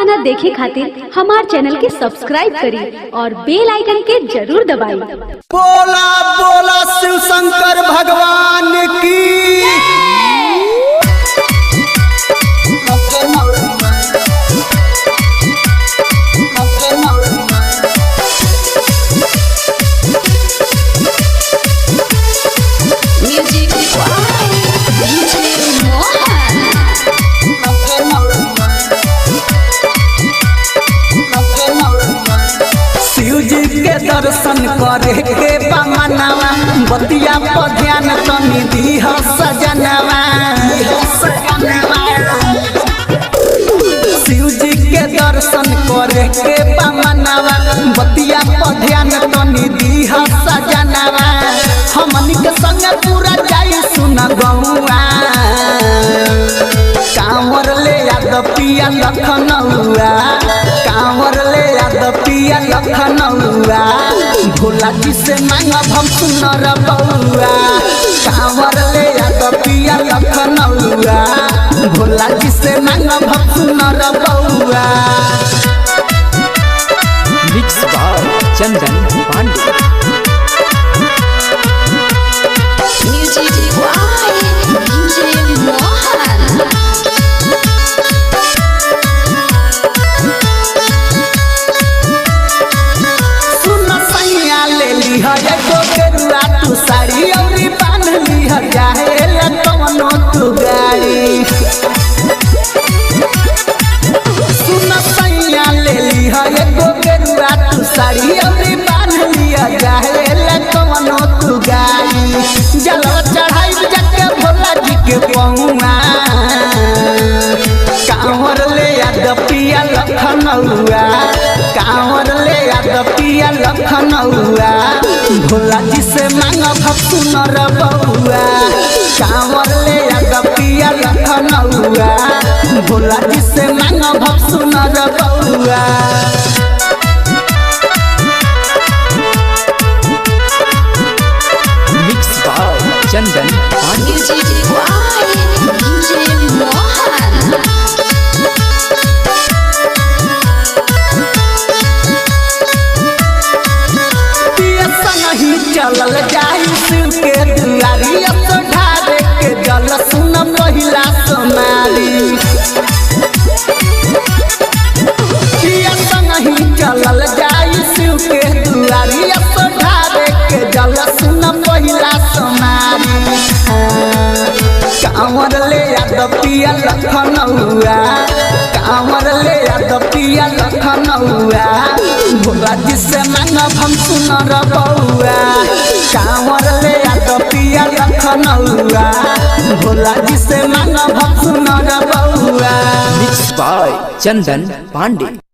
गाना देखे खातिर हमार चैनल के सब्सक्राइब करी और बेल आइकन के जरूर दबाई। बोला बोला शिव शंकर भगवान की। दर्शन करे के बमनवा बतिया पर ध्यान तनी दीह सजनवा। शिव जी के दर्शन करे के बमनवा बतिया पर ध्यान तनी दीह सजनवा। हमनी के संग पूरा जाई सुन गौआ कांवर ले याद पिया लखनऊआ। कांवर ले याद पिया लखनऊआ भोला जी से मांगब हम सुनर बउआ। कांवर ले याद पिया लखनऊआ भोला जी से मांगब हम सुनर बउआ। Mix by Chandan Pandey. तू साड़ी औरी बांध लिह जाए कवनो तू गाड़ी। सुन सैया ले लिह एगो गेरुआ तू साड़ी औरी बांध लिह जाए कवनो तू गाड़ी। जलवा चढ़ाई जाके भोला जी के पहुआ कांवर ले याद पिया लखनऊआ। कांवर ले याद पिया लखनऊआ भोला जी से मांगब सुनर बउआ। कांवर ले याद पिया लखनऊआ भोला जी से मांगब सुनर बउआ। Mix by Chandan Pandey. चलल जाई शिव के दुआरी ढारे के जल सुन पहिला सोनारी। चलल जाई शिव के दुआरी ढारे के जल सुन पहिला सोनारी। कांवर ले याद पिया लखनऊआ। कांवर ले याद पिया लखनऊआ भोला जी से मांगब हम सुनर बउआ। कांवर ले याद पिया लखनऊआ भोला जी से मांगब हम सुनर बउआ। Mix by Chandan Pandey.